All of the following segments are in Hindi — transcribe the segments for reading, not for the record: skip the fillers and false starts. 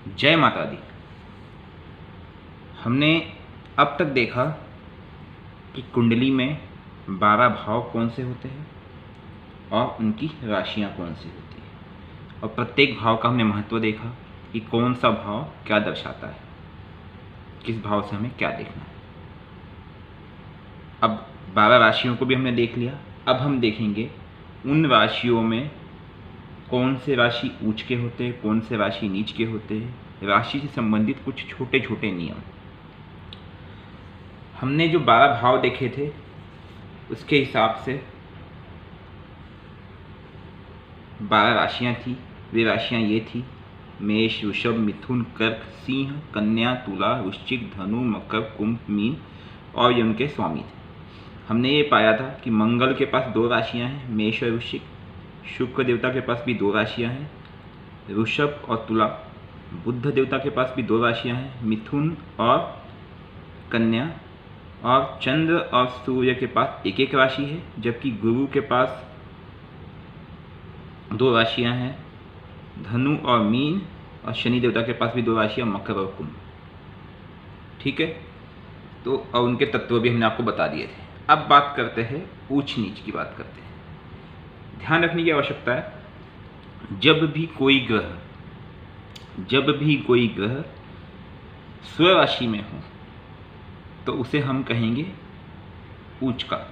जय माता दी। हमने अब तक देखा कि कुंडली में 12 भाव कौन से होते हैं और उनकी राशियां कौन सी होती हैं, और प्रत्येक भाव का हमने महत्व देखा कि कौन सा भाव क्या दर्शाता है, किस भाव से हमें क्या देखना है। अब 12 राशियों को भी हमने देख लिया। अब हम देखेंगे उन राशियों में कौन से राशि ऊंच के होते हैं, कौन से राशि नीच के होते हैं, राशि से संबंधित कुछ छोटे छोटे नियम। हमने जो 12 भाव देखे थे उसके हिसाब से 12 राशियां थी। वे राशियां ये थी: मेष, वृषभ, मिथुन, कर्क, सिंह, कन्या, तुला, वृश्चिक, धनु, मकर, कुंभ, मीन और ये उनके स्वामी थे। हमने ये पाया था कि मंगल के पास 2 राशियां हैं, मेष और वृश्चिक। शुक्र देवता के पास भी 2 राशियां हैं, वृषभ और तुला। बुध देवता के पास भी 2 राशियां हैं, मिथुन और कन्या। और चंद्र और सूर्य के पास एक एक राशि है, जबकि गुरु के पास 2 राशियां हैं, धनु और मीन। और शनि देवता के पास भी 2 राशियां, मकर और कुंभ। ठीक है, तो और उनके तत्व भी हमने आपको बता दिए थे। अब बात करते हैं ऊंच नीच की बात करते हैं। ध्यान रखने की आवश्यकता है, जब भी कोई ग्रह स्वराशि में हो तो उसे हम कहेंगे ऊंच का।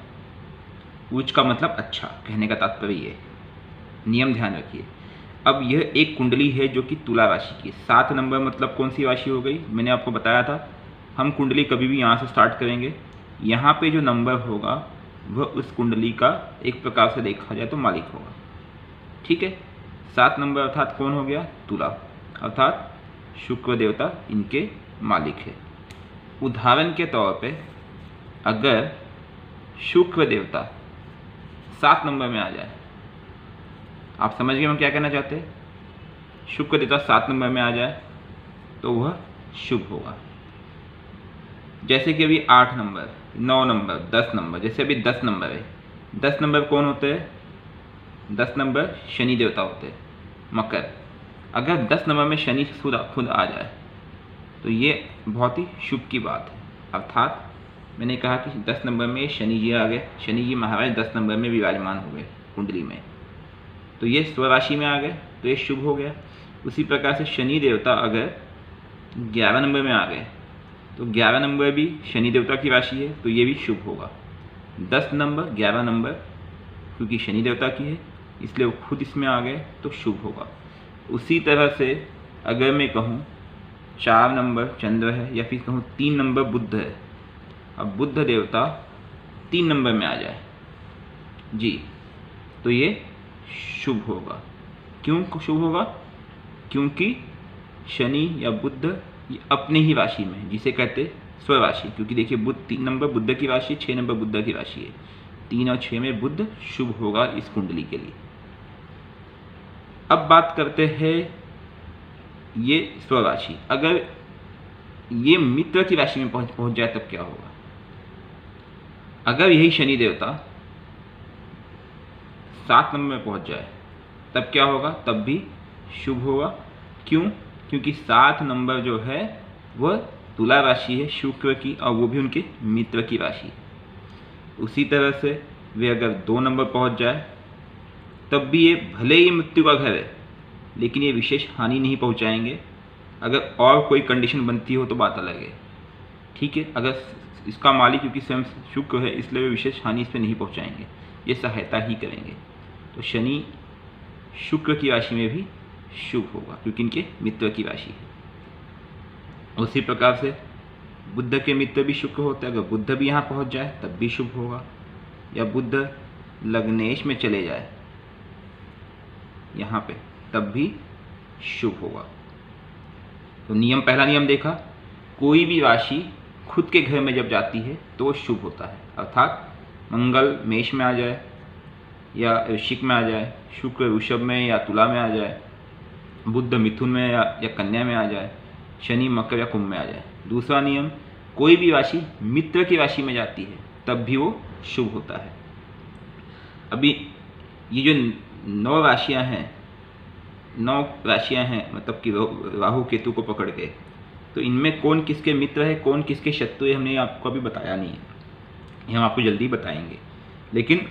ऊंच का मतलब अच्छा, कहने का तात्पर्य ये है। नियम ध्यान रखिए। अब यह एक कुंडली है जो कि तुला राशि की है। 7 नंबर मतलब कौन सी राशि हो गई, मैंने आपको बताया था। हम कुंडली कभी भी यहाँ से स्टार्ट करेंगे, यहाँ पे जो नंबर होगा वह उस कुंडली का एक प्रकार से देखा जाए तो मालिक होगा। ठीक है, 7 नंबर अर्थात कौन हो गया, तुला, अर्थात शुक्र देवता इनके मालिक है। उदाहरण के तौर पे अगर शुक्र देवता 7 नंबर में आ जाए, आप समझ गए हम क्या कहना चाहते हैं। शुक्र देवता 7 नंबर में आ जाए तो वह शुभ होगा। जैसे कि अभी 8 नंबर, 9 नंबर, 10 नंबर, जैसे अभी 10 नंबर है। 10 नंबर कौन होते हैं, 10 नंबर शनि देवता होते हैं, मकर। अगर 10 नंबर में शनि खुद आ जाए तो ये बहुत ही शुभ की बात है। अर्थात मैंने कहा कि 10 नंबर में शनि जी आ गए, शनि जी महाराज 10 नंबर में विराजमान हो गए कुंडली में, तो ये स्वराशि में आ गए तो ये शुभ हो गया। उसी प्रकार से शनि देवता अगर 11 नंबर में आ गए तो 11 नंबर भी शनि देवता की राशि है तो ये भी शुभ होगा। 10 नंबर, 11 नंबर क्योंकि शनि देवता की है इसलिए वो खुद इसमें आ गए तो शुभ होगा। उसी तरह से अगर मैं कहूँ 4 नंबर चंद्र है या फिर कहूँ 3 नंबर बुध है, अब बुध देवता 3 नंबर में आ जाए जी तो ये शुभ होगा। क्यों शुभ होगा, क्योंकि शनि या बुध ये अपने ही राशि में, जिसे कहते स्वराशि। क्योंकि देखिए बुध 3 नंबर बुध की राशि, 6 नंबर बुध की राशि है, 3 और 6 में बुध शुभ होगा इस कुंडली के लिए। अब बात करते हैं ये स्वराशि, अगर ये मित्र की राशि में पहुंच जाए तब क्या होगा। अगर यही शनि देवता 7 नंबर में पहुंच जाए तब क्या होगा, तब भी शुभ होगा। क्यों, क्योंकि 7 नंबर जो है वह तुला राशि है शुक्र की, और वो भी उनके मित्र की राशि है। उसी तरह से वे अगर 2 नंबर पहुंच जाए तब भी ये भले ही मृत्यु का घर है लेकिन ये विशेष हानि नहीं पहुंचाएंगे। अगर और कोई कंडीशन बनती हो तो बात अलग है। ठीक है, अगर इसका मालिक क्योंकि स्वयं शुक्र है इसलिए वे विशेष हानि इस पर नहीं पहुंचाएंगे, ये सहायता ही करेंगे। तो शनि शुक्र की राशि में भी शुभ होगा क्योंकि इनके मित्र की राशि है। उसी प्रकार से बुध के मित्र भी शुक्र होते हैं, अगर बुध भी यहाँ पहुँच जाए तब भी शुभ होगा। या बुध लग्नेश में चले जाए यहाँ पे तब भी शुभ होगा। तो नियम, पहला नियम देखा, कोई भी राशि खुद के घर में जब जाती है तो वो शुभ होता है। अर्थात मंगल मेष में आ जाए या वृश्चिक में आ जाए, शुक्र वृषभ में या तुला में आ जाए, बुध मिथुन में या कन्या में आ जाए, शनि मकर या कुंभ में आ जाए। दूसरा नियम, कोई भी राशि मित्र की राशि में जाती है तब भी वो शुभ होता है। अभी ये जो 9 राशियां हैं 9 राशियां हैं, मतलब कि राहु केतु को पकड़ के, तो इनमें कौन किसके मित्र है, कौन किसके शत्रु है, हमने आपको अभी बताया नहीं है, ये हम आपको जल्दी बताएंगे। लेकिन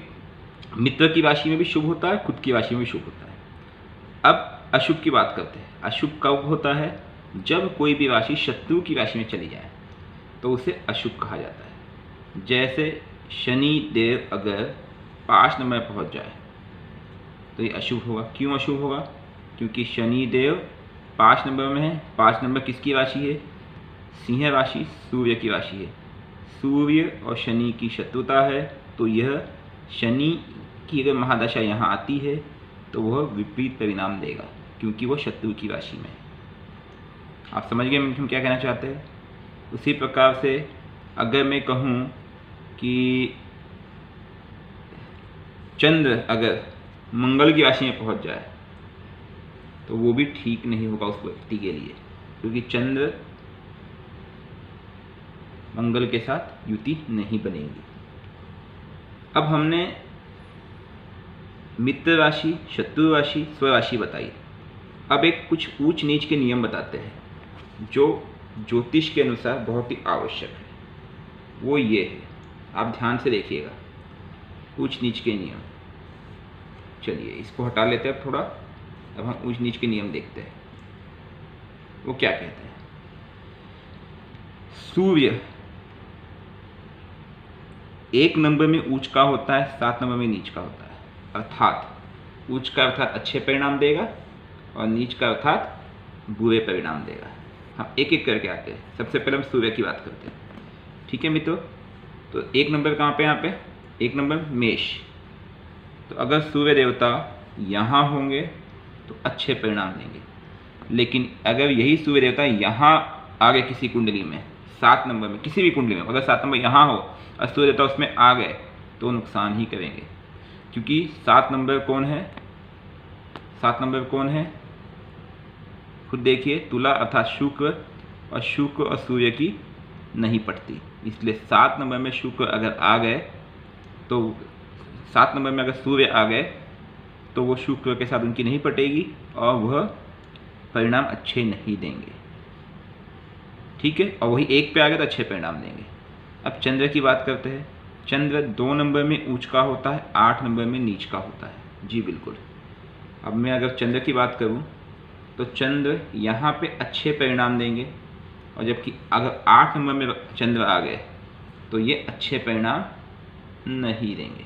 मित्र की राशि में भी शुभ होता है, खुद की राशि में भी शुभ होता है। अब अशुभ की बात करते हैं। अशुभ कब होता है? जब कोई भी राशि शत्रु की राशि में चली जाए तो उसे अशुभ कहा जाता है। जैसे शनि देव अगर 5 नंबर पर पहुँच जाए तो ये अशुभ होगा। क्यों अशुभ होगा? क्योंकि शनि देव 5 नंबर में है। 5 नंबर किसकी राशि है? सिंह राशि, सूर्य की राशि है। सूर्य और शनि की शत्रुता है, तो यह शनि की अगर महादशा यहाँ आती है तो वह विपरीत परिणाम देगा, क्योंकि वह शत्रु की राशि में है। आप समझ गए हम क्या कहना चाहते हैं? उसी प्रकार से अगर मैं कहूँ कि चंद्र अगर मंगल की राशि में पहुँच जाए तो वो भी ठीक नहीं होगा उस व्यक्ति के लिए, क्योंकि चंद्र मंगल के साथ युति नहीं बनेगी। अब हमने मित्र राशि, शत्रु राशि, स्वराशि बताई। अब एक कुछ ऊंच नीच के नियम बताते हैं जो ज्योतिष के अनुसार बहुत ही आवश्यक है। वो ये है, आप ध्यान से देखिएगा, ऊंच नीच के नियम। चलिए इसको हटा लेते हैं थोड़ा, अब हम ऊंच नीच के नियम देखते हैं। वो क्या कहते हैं? सूर्य 1 नंबर में ऊंच का होता है, 7 नंबर में नीच का होता है। अर्थात ऊंच का अर्थात अच्छे परिणाम देगा और नीच का अर्थात बुरे परिणाम देगा। हम एक एक करके आते हैं। सबसे पहले हम सूर्य की बात करते हैं, ठीक है मित्रों? तो 1 नंबर कहाँ पे? यहाँ पे 1 नंबर मेष। तो अगर सूर्य देवता यहाँ होंगे तो अच्छे परिणाम देंगे, लेकिन अगर यही सूर्य देवता यहाँ आ गए किसी कुंडली में, 7 नंबर में, किसी भी कुंडली में अगर 7 नंबर यहाँ हो और सूर्य देवता उसमें आ गए तो नुकसान ही करेंगे। क्योंकि 7 नंबर कौन है? 7 नंबर कौन है? खुद देखिए, तुला अर्थात शुक्र, और शुक्र और सूर्य की नहीं पटती, इसलिए 7 नंबर में शुक्र अगर आ गए तो 7 नंबर में अगर सूर्य आ गए तो वो शुक्र के साथ उनकी नहीं पटेगी और वह परिणाम अच्छे नहीं देंगे, ठीक है? और वही 1 पे आ गए तो अच्छे परिणाम देंगे। अब चंद्र की बात करते हैं। चंद्र 2 नंबर में ऊंच का होता है, 8 नंबर में नीच का होता है। जी बिल्कुल। अब मैं अगर चंद्र की बात करूं तो चंद्र यहाँ पे अच्छे परिणाम देंगे, और जबकि अगर 8 नंबर में चंद्र आ गए तो ये अच्छे परिणाम नहीं देंगे,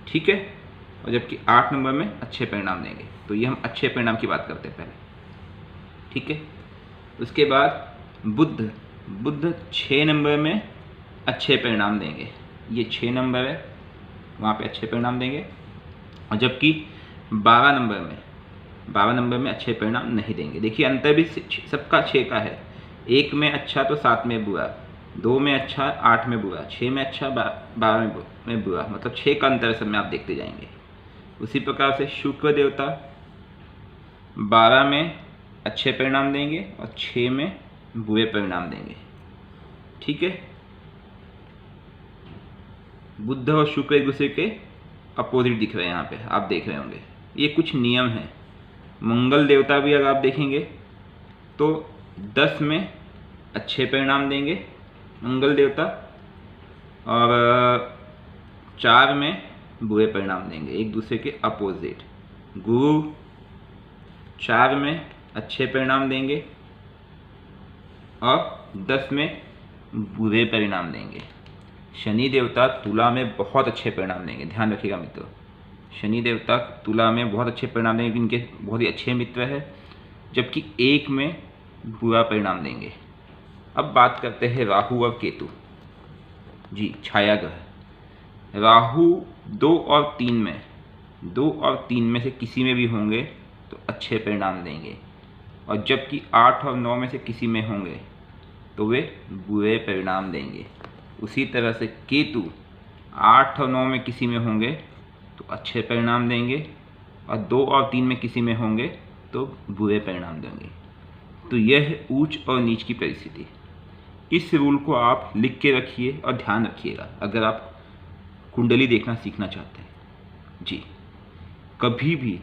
ठीक है? और जबकि 8 नंबर में अच्छे परिणाम देंगे। तो ये हम अच्छे परिणाम की बात करते हैं पहले, ठीक है? उसके बाद बुध 6 नंबर में अच्छे परिणाम देंगे। ये 6 नंबर है, वहाँ पे अच्छे परिणाम देंगे। और जबकि 12 नंबर में अच्छे परिणाम नहीं देंगे। देखिए अंतर भी सबका 6 का है। 1 में अच्छा तो 7 में बुरा, 2 में अच्छा 8 में बुरा, 6 में अच्छा 12 में बुरा, मतलब 6 का अंतर सब में आप देखते जाएंगे। उसी प्रकार से शुक्र देवता 12 में अच्छे परिणाम देंगे और 6 में बुरे परिणाम देंगे, ठीक है? बुध और शुक्र एक दूसरे के अपोजिट दिख रहे हैं, यहाँ पे आप देख रहे होंगे। ये कुछ नियम हैं। मंगल देवता भी अगर आप देखेंगे तो 10 में अच्छे परिणाम देंगे मंगल देवता, और 4 में बुरे परिणाम देंगे, एक दूसरे के अपोजिट। गुरु 4 में अच्छे परिणाम देंगे और 10 में बुरे परिणाम देंगे। शनि देवता तुला में बहुत अच्छे परिणाम देंगे, ध्यान रखिएगा मित्रों। शनि देवता तुला में बहुत अच्छे परिणाम देंगे, इनके बहुत ही अच्छे मित्र है, जबकि 1 में बुरा परिणाम देंगे। अब बात करते हैं राहु और केतु। जी, छाया ग्रह। राहु 2 और 3 में से किसी में भी होंगे तो अच्छे परिणाम देंगे, और जबकि 8 और 9 में से किसी में होंगे तो वे बुरे परिणाम देंगे। उसी तरह से केतु 8 और 9 में किसी में होंगे तो अच्छे परिणाम देंगे, और 2 और 3 में किसी में होंगे तो बुरे परिणाम देंगे। तो यह है ऊंच और नीच की परिस्थिति। इस रूल को आप लिख के रखिए और ध्यान रखिएगा अगर आप कुंडली देखना सीखना चाहते हैं। जी, कभी भी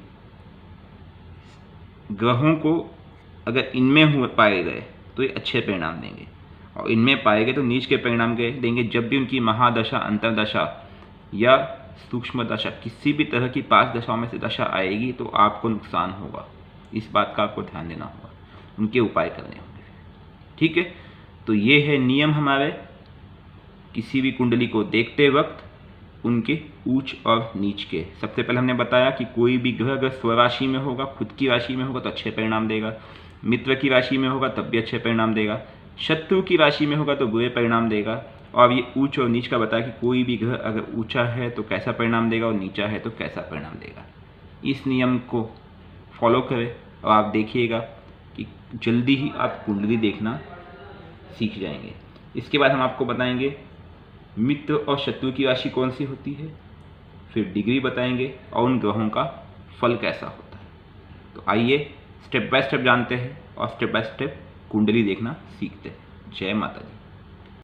ग्रहों को अगर इनमें हुए पाए गए तो ये अच्छे परिणाम देंगे, और इनमें पाए गए तो नीच के परिणाम देंगे। जब भी उनकी महादशा, अंतरदशा या सूक्ष्म दशा, किसी भी तरह की 5 दशाओं में से दशा आएगी तो आपको नुकसान होगा। इस बात का आपको ध्यान देना होगा, उनके उपाय करने होंगे। ठीक है, तो ये है नियम हमारे किसी भी कुंडली को देखते वक्त उनके ऊंच और नीच के। सबसे पहले हमने बताया कि कोई भी ग्रह अगर स्वराशि में होगा, खुद की राशि में होगा तो अच्छे परिणाम देगा, मित्र की राशि में होगा तब भी अच्छे परिणाम देगा, शत्रु की राशि में होगा तो बुरे परिणाम देगा। और ये ऊंच और नीच का बताया कि कोई भी ग्रह अगर ऊंचा है तो कैसा परिणाम देगा और नीचा है तो कैसा परिणाम देगा। इस नियम को फॉलो करें और आप देखिएगा कि जल्दी ही आप कुंडली देखना सीख जाएंगे। इसके बाद हम आपको बताएंगे मित्र और शत्रु की राशि कौन सी होती है, फिर डिग्री बताएंगे और उन ग्रहों का फल कैसा होता है। तो आइए स्टेप बाय स्टेप जानते हैं और स्टेप बाय स्टेप कुंडली देखना सीखते हैं। जय माता दी।